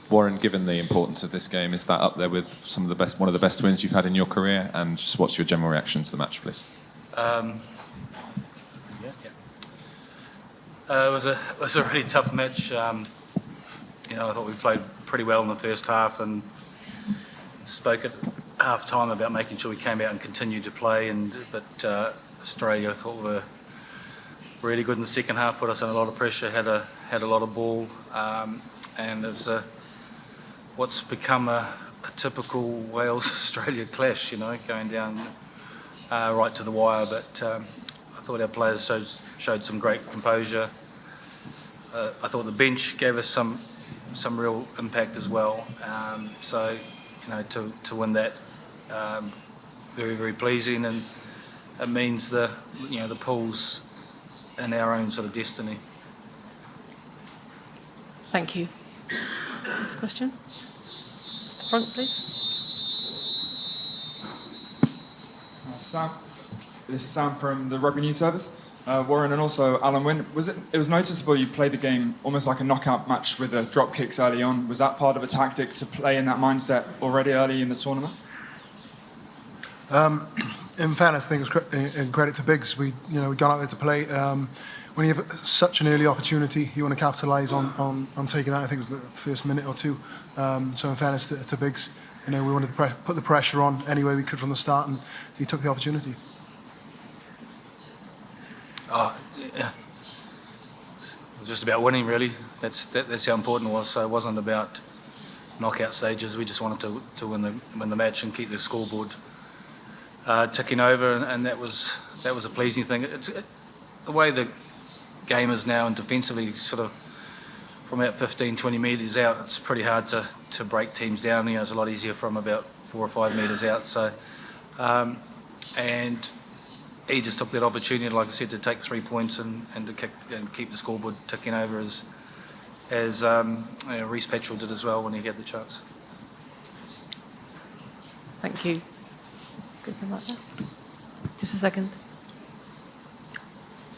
Warren, given the importance of this game, is that up there with one of the best wins you've had in your career? And just what's your general reaction to the match, please? It was a really tough match. I thought we played pretty well in the first half, and spoke at half time about making sure we came out and continued to play. But Australia, I thought, were really good in the second half, put us in a lot of pressure, had a lot of ball, and it was what's become a typical Wales-Australia clash, going down right to the wire. But I thought our players showed some great composure. I thought the bench gave us some real impact as well. To win that, very, very pleasing, and it means the pool's in our own sort of destiny. Thank you. Next question. The front, please. Sam. This is Sam from the Rugby News Service. Warren and also Alun Wyn. It was noticeable you played the game almost like a knockout match with the drop kicks early on. Was that part of a tactic to play in that mindset already early in the tournament? In fairness, I think it was in credit to Biggs. We got out there to play. When you have such an early opportunity, you want to capitalise on taking that. I think it was the first minute or two. So in fairness to Biggs, we wanted to put the pressure on any way we could from the start, and he took the opportunity. Yeah. It was just about winning, really. That's how important it was. So it wasn't about knockout stages. We just wanted to win the match and keep the scoreboard ticking over, and that was a pleasing thing. It's the way the game is now, and defensively, sort of from about 15-20 metres out, it's pretty hard to break teams down. It's a lot easier from about 4 or 5 metres out. So, and he just took that opportunity, like I said, to take 3 points and to kick and keep the scoreboard ticking over as Reece Petrel did as well when he had the chance. Thank you. Good thing like that. Just a second.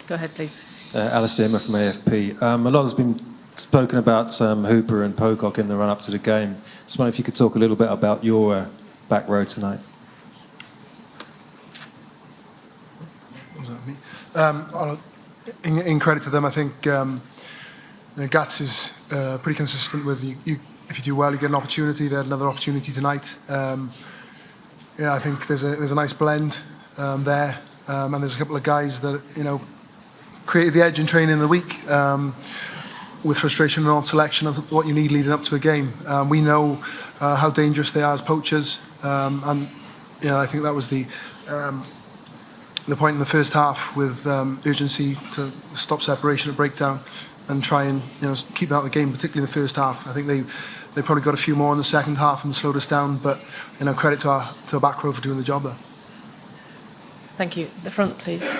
Go ahead, please. Alistair Emma from AFP. A lot has been spoken about Hooper and Pocock in the run-up to the game. Just wonder if you could talk a little bit about your back row tonight. In credit to them, I think Gats is pretty consistent with you. If you do well, you get an opportunity. They had another opportunity tonight. I think there's a nice blend there, and there's a couple of guys that created the edge in training in the week with frustration and on-selection. That's what you need leading up to a game. We know how dangerous they are as poachers, and I think that was the point in the first half with urgency to stop separation at breakdown and try and keep out the game, particularly in the first half. I think they probably got a few more in the second half and slowed us down, but credit to our back row for doing the job there. Thank you. The front, please.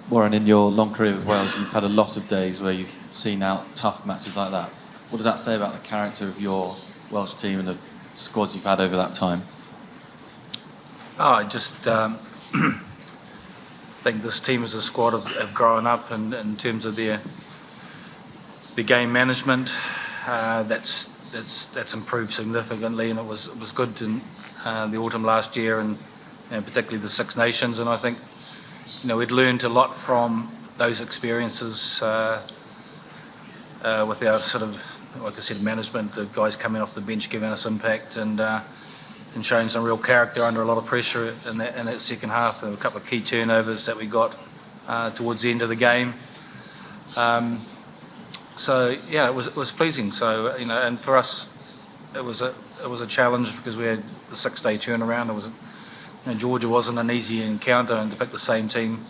Warren, in your long career with Wales, you've had a lot of days where you've seen out tough matches like that. What does that say about the character of your Welsh team and the squads you've had over that time? I just think this team as a squad have grown up, and in terms of the game management, that's improved significantly, and it was good in the autumn last year, and particularly the Six Nations. And I think we'd learned a lot from those experiences with our sort of, like I said, management, the guys coming off the bench giving us impact and showing some real character under a lot of pressure in that second half. There were a couple of key turnovers that we got towards the end of the game. So yeah, it was pleasing. So and for us, it was a challenge because we had the 6-day turnaround. It was Georgia wasn't an easy encounter, and to pick the same team,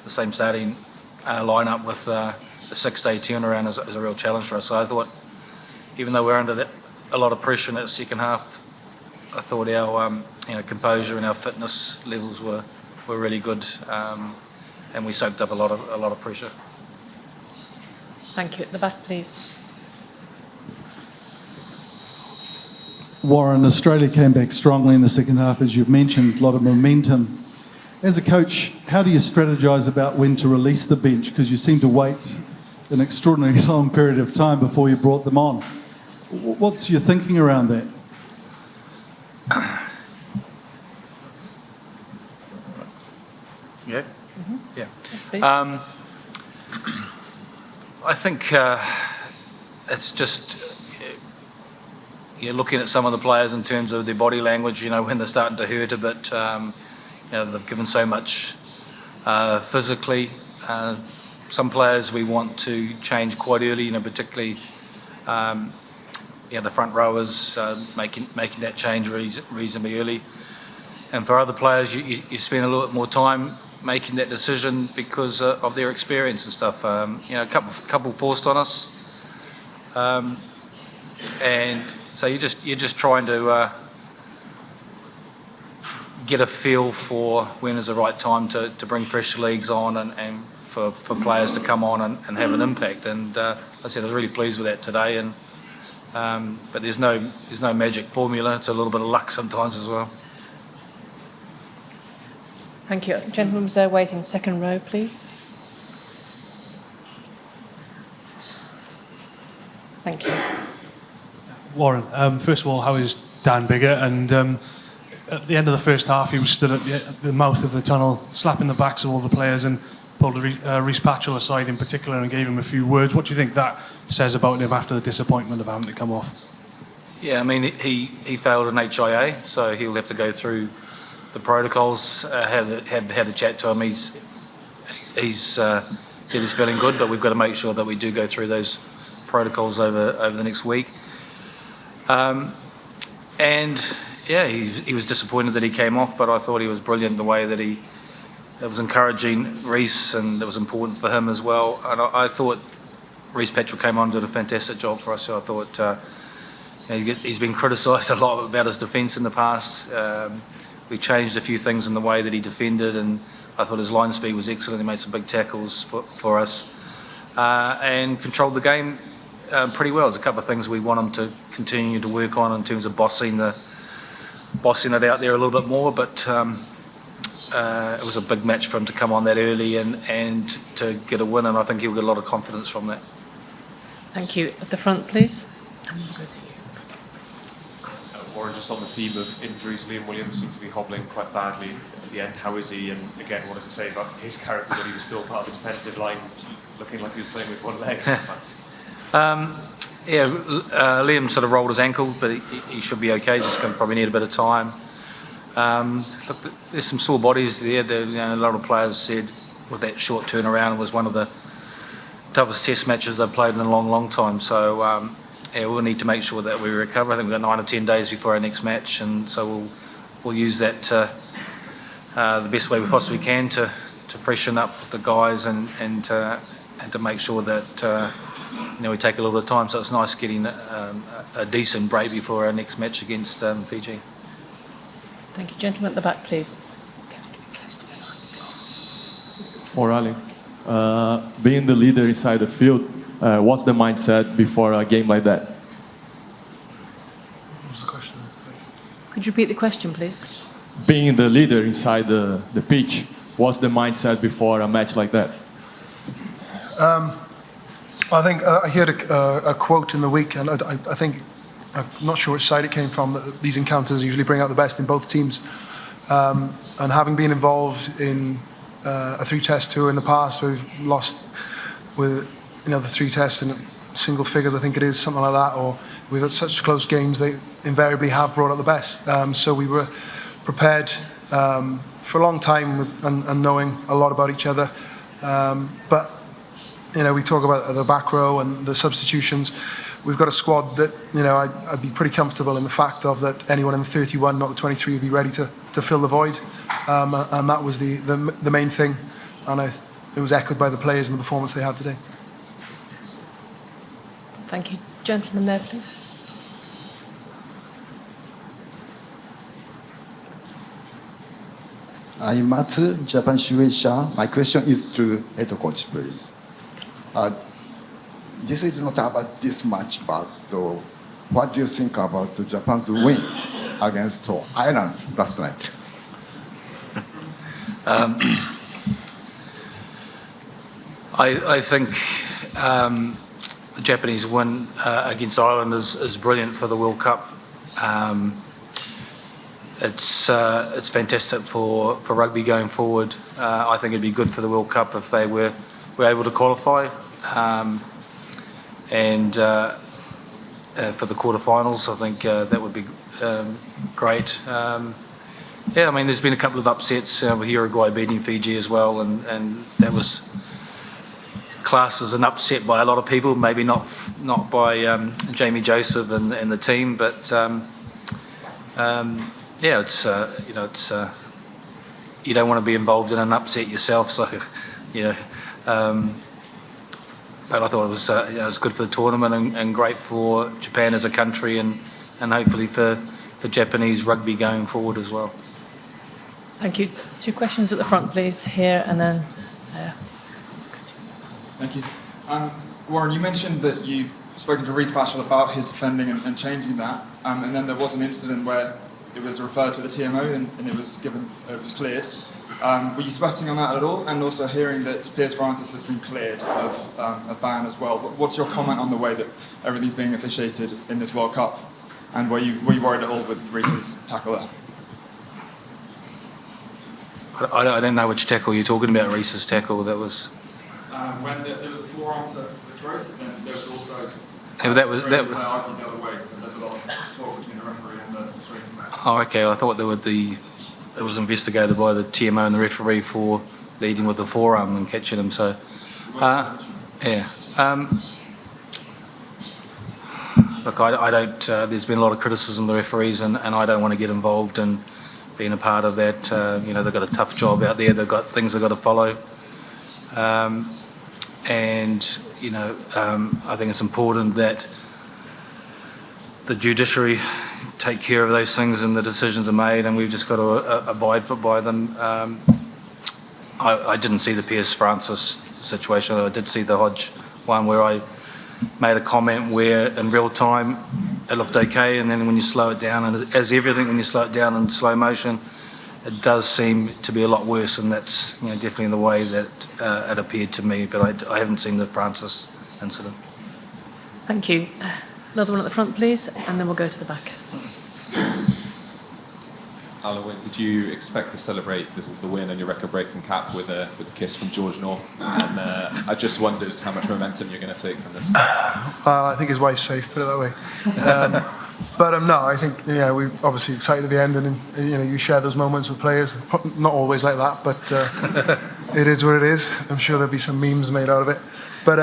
the same starting lineup with a 6-day turnaround is a real challenge for us. So I thought, even though we're under a lot of pressure in that second half, I thought our composure and our fitness levels were really good, and we soaked up a lot of pressure. Thank you. At the back, please. Warren, Australia came back strongly in the second half, as you've mentioned, a lot of momentum. As a coach, how do you strategise about when to release the bench? Because you seem to wait an extraordinarily long period of time before you brought them on. What's your thinking around that? Yeah? Yeah. Yes, please. I think it's just you're looking at some of the players in terms of their body language, when they're starting to hurt a bit. They've given so much physically. Some players we want to change quite early, particularly the front rowers, making that change reasonably early. And for other players, you spend a little bit more time making that decision because of their experience and stuff. A couple forced on us, and so you're just trying to get a feel for when is the right time to bring fresh legs on and for players to come on and have an impact. And I said I was really pleased with that today. And but there's no magic formula. It's a little bit of luck sometimes as well. Thank you. Gentleman's there waiting, second row, please. Thank you. Warren, first of all, how is Dan Bigger? And at the end of the first half, he was stood at the mouth of the tunnel, slapping the backs of all the players and pulled Rhys Patchell aside in particular and gave him a few words. What do you think that says about him after the disappointment of having to come off? Yeah, I mean, he failed an HIA, so he'll have to go through the protocols. Had a chat to him. He's said he's feeling good, but we've got to make sure that we do go through those protocols over the next week. And yeah, he was disappointed that he came off, but I thought he was brilliant the way that it was encouraging Rhys, and it was important for him as well. And I thought Rhys Patchell came on and did a fantastic job for us. So I thought he's been criticised a lot about his defence in the past. We changed a few things in the way that he defended, and I thought his line speed was excellent. He made some big tackles for us and controlled the game pretty well. There's a couple of things we want him to continue to work on in terms of bossing it out there a little bit more, but it was a big match for him to come on that early and to get a win, and I think he'll get a lot of confidence from that. Thank you. At the front, please. And we'll go to you. Warren, just on the theme of injuries, Liam Williams seemed to be hobbling quite badly at the end. How is he? And again, what does it say about his character that he was still part of the defensive line, looking like he was playing with one leg? Liam sort of rolled his ankle, but he should be okay. He's just going to probably need a bit of time. Look, there's some sore bodies there. A lot of players said with that short turnaround, it was one of the toughest test matches they've played in a long, long time. So we'll need to make sure that we recover. I think we've got 9 or 10 days before our next match, and so we'll use that the best way we possibly can to freshen up the guys and to make sure that we take a little bit of time. So it's nice getting a decent break before our next match against Fiji. Thank you. Gentleman at the back, please. For Ali, being the leader inside the field, what's the mindset before a game like that? What was the question? Could you repeat the question, please? Being the leader inside the pitch, what's the mindset before a match like that? I think I heard a quote in the week, and I think, I'm not sure which side it came from, that these encounters usually bring out the best in both teams. And having been involved in a 3-test tour in the past, where we've lost with the 3 tests in single figures, I think it is, something like that, or we've had such close games, they invariably have brought out the best. So we were prepared for a long time and knowing a lot about each other. But we talk about the back row and the substitutions. We've got a squad that I'd be pretty comfortable in the fact of that anyone in the 31, not the 23, would be ready to fill the void, and that was the main thing, and it was echoed by the players and the performance they had today. Thank you. Gentleman there, please. I'm Matsu, Japan Shueisha. My question is to head coach, please. This is not about this match, but what do you think about Japan's win against Ireland last night? I think the Japanese win against Ireland is brilliant for the World Cup. It's fantastic for rugby going forward. I think it'd be good for the World Cup if they were able to qualify. And for the quarterfinals, I think that would be great. Yeah, I mean, there's been a couple of upsets with Uruguay beating Fiji as well, and that was classed as an upset by a lot of people. Maybe not by Jamie Joseph and the team, but yeah, it's you don't want to be involved in an upset yourself, so but I thought it was good for the tournament and great for Japan as a country, and hopefully for Japanese rugby going forward as well. Thank you. 2 questions at the front, please. Here and then. Thank you. Warren, you mentioned that you'd spoken to Rhys Patchell about his defending and changing that, and then there was an incident where it was referred to the TMO and it was cleared. Were you speculating on that at all? And also hearing that Piers Francis has been cleared of a ban as well. What's your comment on the way that everything's being officiated in this World Cup? And were you worried at all with Rhys's tackle there? I don't know which tackle you're talking about. Rhys's tackle, that was. When there was the forearm to the throat, then there was also. That was. Argued the other way, so there's a lot of talk between the referee and the straight match. Oh, okay. I thought it was investigated by the TMO and the referee for leading with the forearm and catching him. So, yeah. Look, I don't. There's been a lot of criticism of the referees, and I don't want to get involved in being a part of that. They've got a tough job out there. They've got things they've got to follow, and I think it's important that the judiciary take care of those things and the decisions are made, and we've just got to abide by them. I didn't see the Piers Francis situation. I did see the Hodge one where I made a comment where in real time it looked okay, and then when you slow it down, and as everything, when you slow it down in slow motion, it does seem to be a lot worse, and that's definitely the way that it appeared to me. But I haven't seen the Francis incident. Thank you. Another one at the front, please, and then we'll go to the back. Alun Wyn, did you expect to celebrate the win and your record-breaking cap with a kiss from George North? And I just wondered how much momentum you're going to take from this. I think his wife's safe, put it that way. But no, I think we're obviously excited at the end, and you share those moments with players. Not always like that, but it is what it is. I'm sure there'll be some memes made out of it. But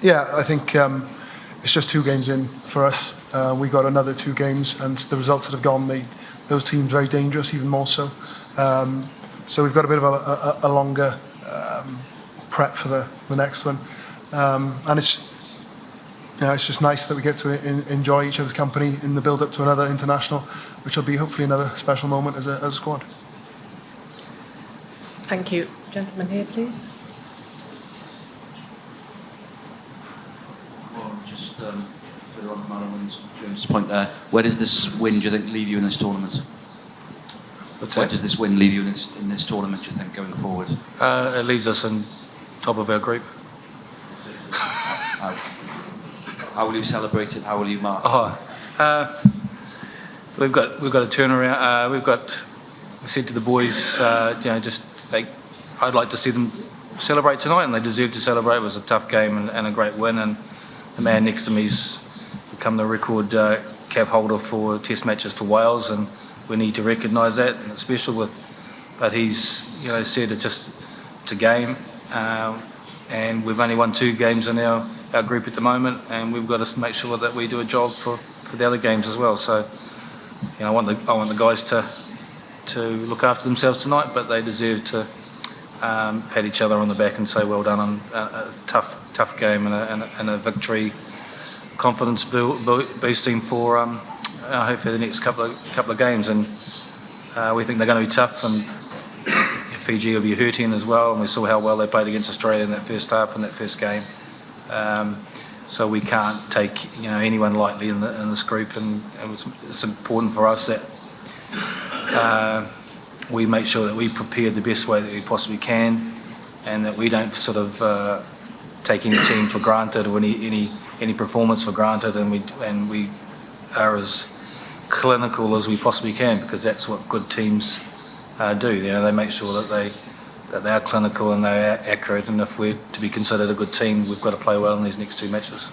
yeah, I think it's just 2 games in for us. We got another 2 games, and the results that have gone made those teams very dangerous, even more so. So we've got a bit of a longer prep for the next one, and it's just nice that we get to enjoy each other's company in the build-up to another international, which will be hopefully another special moment as a squad. Thank you. Gentleman here, please. Well, just further on from Alun Wyn Jones' point there, where does this win, do you think, leave you in this tournament? Where does this win leave you in this tournament, do you think, going forward? It leaves us in top of our group. How will you celebrate it? How will you mark? We've got a turnaround. We said to the boys, I'd like to see them celebrate tonight, and they deserve to celebrate. It was a tough game and a great win, and the man next to me's become the record cap holder for Test matches for Wales, and we need to recognise that, and it's special but he's said it's a game, and we've only won 2 games in our group at the moment, and we've got to make sure that we do a job for the other games as well. So I want the guys to look after themselves tonight, but they deserve to pat each other on the back and say well done on a tough game and a victory, confidence boosting for hopefully the next couple of games. And we think they're going to be tough, and Fiji will be hurting as well, and we saw how well they played against Australia in that first half in that first game. So we can't take anyone lightly in this group, and it's important for us that we make sure that we prepare the best way that we possibly can, and that we don't sort of take any team for granted or any performance for granted, and we are as clinical as we possibly can, because that's what good teams do. You know, they make sure that they are clinical and they are accurate, and if we're to be considered a good team, we've got to play well in these next 2 matches.